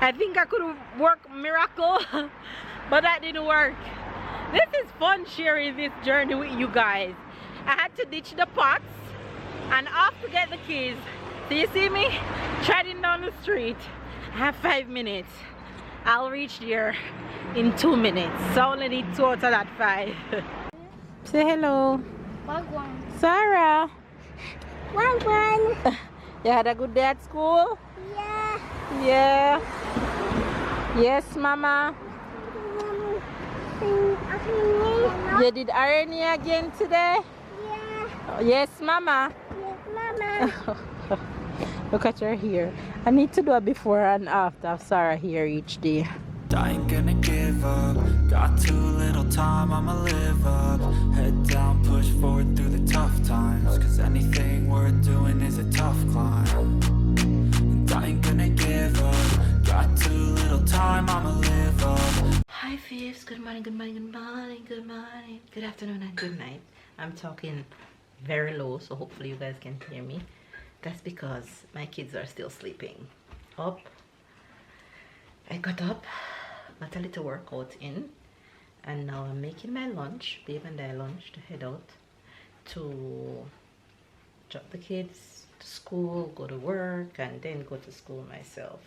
I think I could work miracle, but that didn't work. This is fun sharing this journey with you guys. I had to ditch the pots and off to get the keys. So you see me treading down the street. I have 5 minutes. I'll reach there in 2 minutes. So I only need 2 out of that 5. Say hello. Wagwan. Sarah. Wagwan. You had a good day at school? Yeah. Yeah. Yes, Mama. You did RNA again today? Yeah. Yes, Mama. Yes, Mama. Look at her hair. I need to do a before and after of Sarah hair each day. I ain't gonna give up. Got too little time, I'ma live up. Head down, push forward through the tough times. Cause anything worth doing is a tough climb. And I ain't gonna give up. Got too little time, I'ma live up. Hi Fifths, good morning, good morning, good morning, good morning, good afternoon and good night. I'm talking very low, so hopefully you guys can hear me. That's because my kids are still sleeping. Up. I got up, got a little workout in, and now I'm making my lunch, babe and I lunch, to head out to drop the kids to school, go to work, and then go to school myself.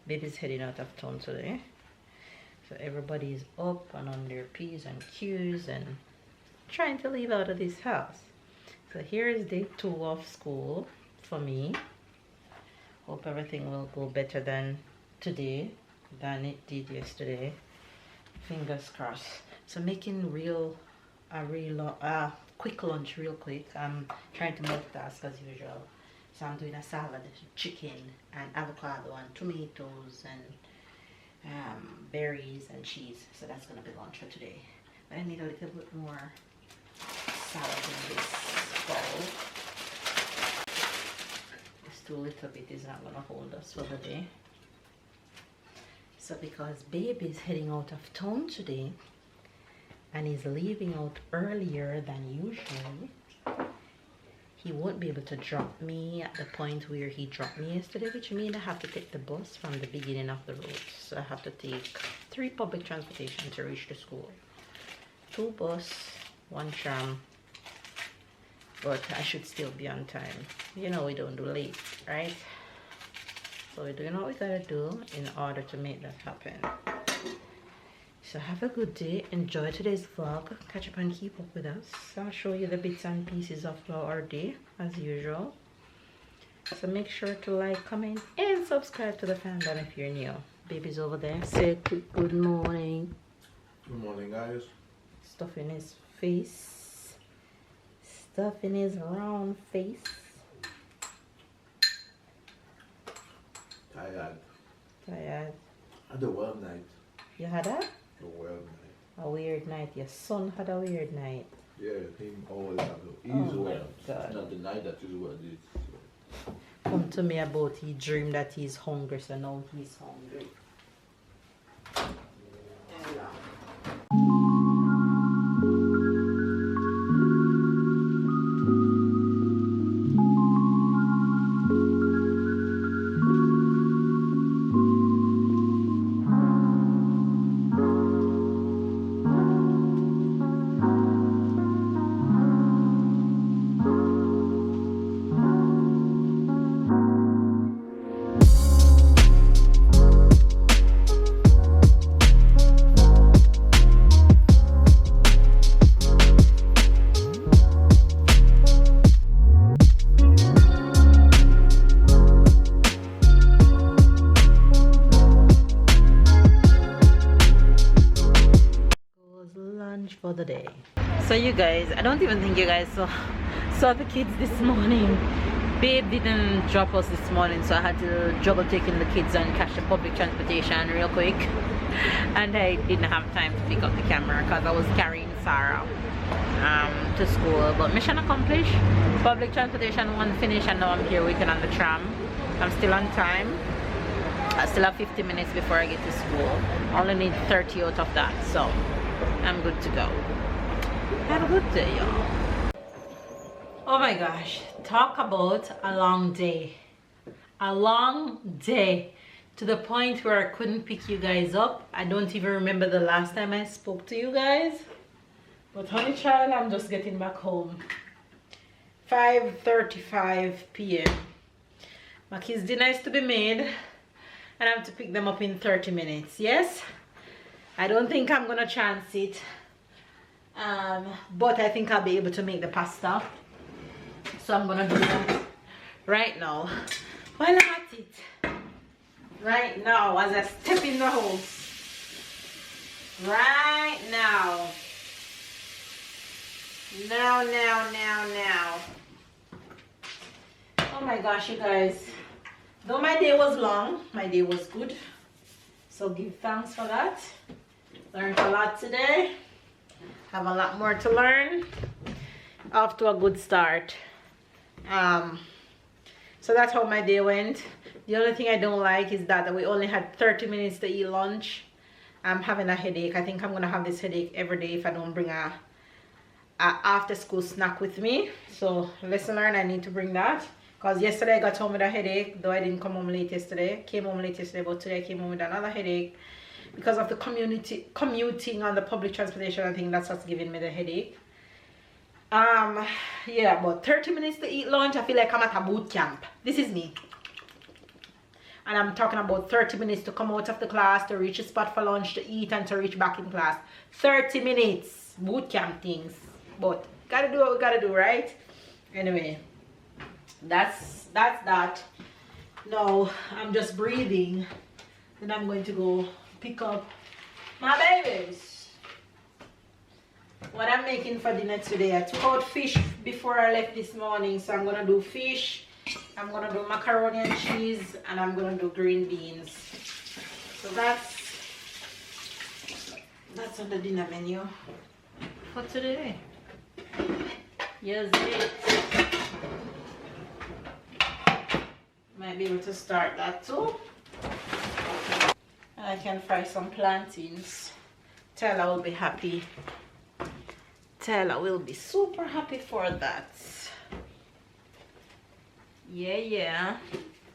Baby's heading out of town today, so everybody's up and on their P's and Q's and trying to leave out of this house. So here is day 2 of school for me. Hope everything will go better than today than it did yesterday. Fingers crossed. So making a quick lunch real quick. I'm trying to multitask as usual. So I'm doing a salad, chicken and avocado and tomatoes and berries and cheese. So that's gonna be lunch for today. But I need a little bit more salad in this bowl. This too little bit is not gonna hold us for the day. So because baby is heading out of town today and is leaving out earlier than usual, he won't be able to drop me at the point where he dropped me yesterday, which means I have to take the bus from the beginning of the road. So I have to take 3 public transportation to reach the school. 2 bus, 1 tram, but I should still be on time. You know we don't do late, right? So we're doing what we gotta do in order to make that happen. So have a good day, enjoy today's vlog, catch up and keep up with us. I'll show you the bits and pieces of our day as usual. So make sure to like, comment and subscribe to the fandom if you're new. Baby's over there. Say a quick good morning. Good morning, guys. Stuff in his face. Stuff in his round face. Tired. Tired. I had a wild night. You had a? A wild night. A weird night. Your son had a weird night. Yeah, him always have a... He's Oh my well. God. It's not the night that is what it is. So. Come to me about he dreamed that he's hungry, so now he's hungry. For the day. So you guys, I don't even think you guys saw the kids this morning. Babe didn't drop us this morning, so I had to juggle taking the kids and catch the public transportation real quick. And I didn't have time to pick up the camera because I was carrying Sarah to school. But mission accomplished. Public transportation one finished and now I'm here waiting on the tram. I'm still on time. I still have 50 minutes before I get to school. I only need 30 out of that, so I'm good to go. Have a good day, y'all. Oh my gosh, talk about a long day. A long day. to the point where I couldn't pick you guys up. I don't even remember the last time I spoke to you guys. But honey child, I'm just getting back home. 5:35 p.m. My kids' dinner is to be made, and I have to pick them up in 30 minutes. Yes, I don't think I'm gonna chance it, but I think I'll be able to make the pasta, so I'm gonna do that right now while I'm at it. Right now, as I step in the house. Right now. Now. Oh my gosh, you guys. Though my day was long, my day was good. So give thanks for that. Learned a lot today. Have a lot more to learn. Off to a good start. So that's how my day went. The only thing I don't like is that we only had 30 minutes to eat lunch. I'm having a headache. I think I'm gonna have this headache every day if I don't bring a after school snack with me. So lesson learned, I need to bring that. Because yesterday I got home with a headache, though I didn't come home late yesterday. Came home late yesterday, but today I came home with another headache. Because of the commuting on the public transportation, I think that's what's giving me the headache. Yeah, but 30 minutes to eat lunch, I feel like I'm at a boot camp. This is me. And I'm talking about 30 minutes to come out of the class, to reach a spot for lunch, to eat, and to reach back in class. 30 minutes, boot camp things. But gotta do what we gotta do, right? Anyway, that's that. Now I'm just breathing. Then I'm going to go pick up my babies. What I'm making for dinner today, I took out fish before I left this morning, so I'm gonna do fish. I'm gonna do macaroni and cheese, and I'm gonna do green beans. So that's on the dinner menu for today. Here's it. Might be able to start that too. And I can fry some plantains. Tyler will be happy. Tyler will be super happy for that. Yeah.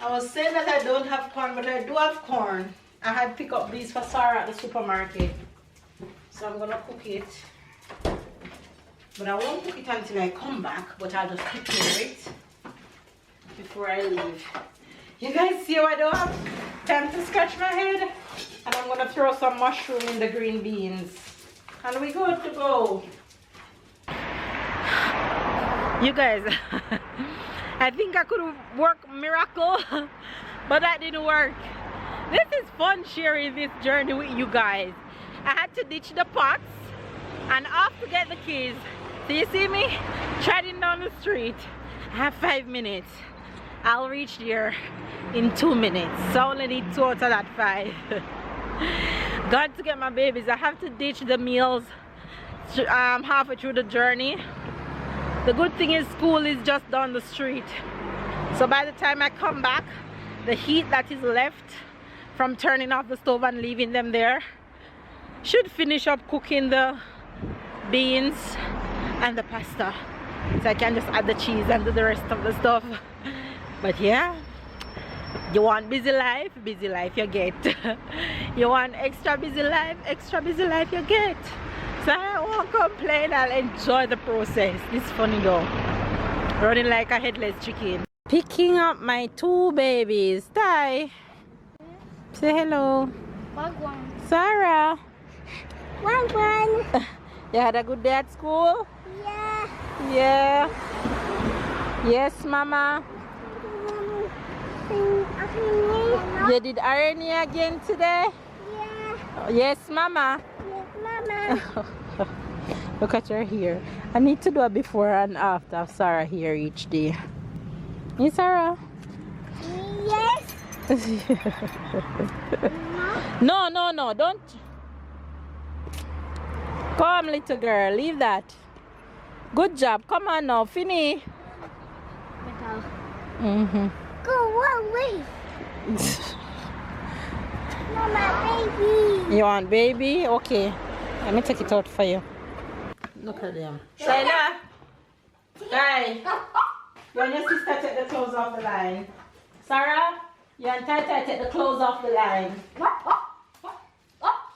I was saying that I don't have corn, but I do have corn. I had picked up these for Sarah at the supermarket. So I'm gonna cook it. But I won't cook it until I come back, but I'll just prepare it before I leave. You guys see how I don't have time to scratch my head? And I'm gonna throw some mushroom in the green beans. And we good to go. You guys, I think I could work miracle, but that didn't work. This is fun sharing this journey with you guys. I had to ditch the pots and off to get the keys. So you see me treading down the street. I have 5 minutes. I'll reach there in 2 minutes. So I only need 2 out of that 5. Got to get my babies. I have to ditch the meals halfway through the journey. The good thing is school is just down the street. So by the time I come back, the heat that is left from turning off the stove and leaving them there should finish up cooking the beans and the pasta. So I can just add the cheese and do the rest of the stuff. But yeah, you want busy life you get. You want extra busy life you get. So I won't complain, I'll enjoy the process. It's funny though. Running like a headless chicken. Picking up my 2 babies. Ty, say hello. Wagwan. Sarah. Wagwan. You had a good day at school? Yeah. Yeah. Yes, Mama. You did RNA again today? Yeah. Yes, Mama. Yes, Mama. Look at her hair. I need to do a before and after of Sarah hair each day. Yes, Sarah? Yes. No, don't. Come, little girl, leave that. Good job. Come on now, Finny. Go away. Mama, baby. You want baby? Okay. Let me take it out for you. Look at them. Shayla! Guy! You and your sister take the clothes off the line. Sarah? You and Tai Tai take the clothes off the line.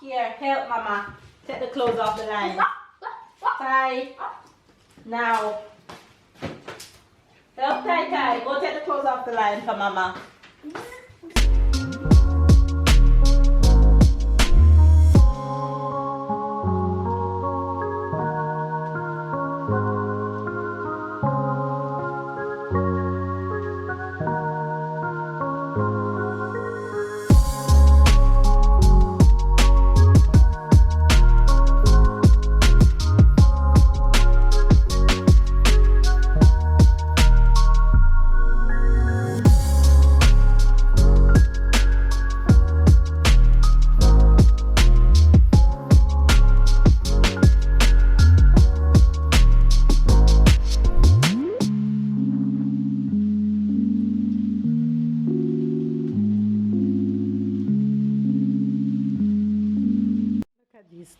Here, help Mama. Take the clothes off the line. Tai. Now. Help Tai Tai. Go take the clothes off the line for Mama.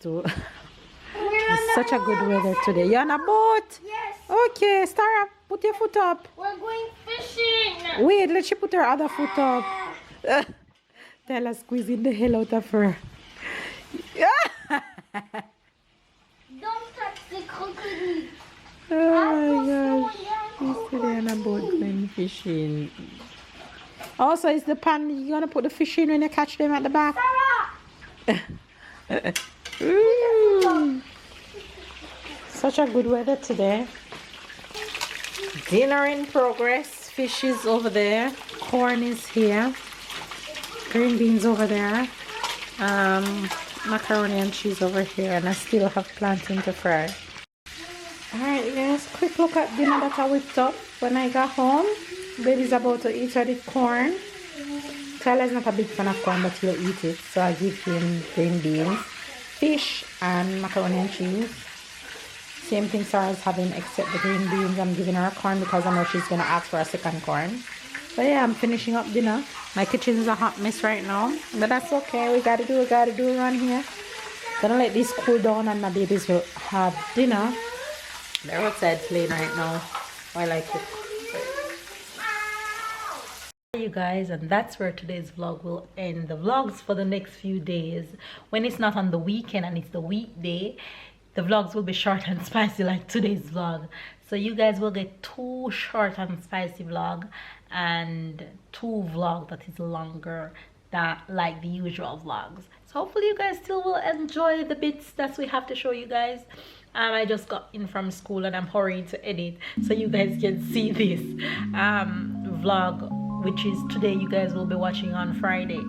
It's such a good weather today. You're on a boat? Yes. Okay, Stara, put your foot up. We're going fishing. Wait, let she put her other foot up. Tell her squeezing the hell out of her. Don't touch the crocodile. Oh my gosh. She's today on a boat going fishing. Also, is the pan you're gonna put the fish in when you catch them at the back? Sarah! Such a good weather today. Dinner in progress. Fish is over there. Corn is here. Green beans over there. Macaroni and cheese over here. And I still have plantain to fry. Alright guys, quick look at dinner that I whipped up when I got home. Baby's about to eat the corn. Tyler's not a big fan of corn, but he'll eat it. So I give him green beans, fish, and macaroni and cheese. Same thing Sarah's having, except the green beans. I'm giving her a corn because I know she's going to ask for a second corn. So yeah, I'm finishing up dinner. My kitchen is a hot mess right now, but that's okay. We gotta do around here. Gonna let this cool down and my babies will have dinner. They're outside playing right now while I cook. You guys, and that's where today's vlog will end. The vlogs for the next few days, when it's not on the weekend and it's the weekday, the vlogs will be short and spicy like today's vlog. So you guys will get 2 short and spicy vlog and 2 vlog that is longer than like the usual vlogs. So hopefully you guys still will enjoy the bits that we have to show you guys. I just got in from school and I'm hurrying to edit so you guys can see this vlog, which is today. You guys will be watching on Friday.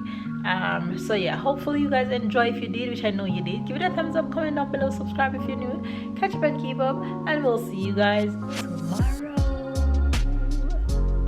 So yeah, hopefully you guys enjoy. If you did, which I know you did, give it a thumbs up, comment down below, subscribe if you're new, catch up and keep up, and we'll see you guys tomorrow.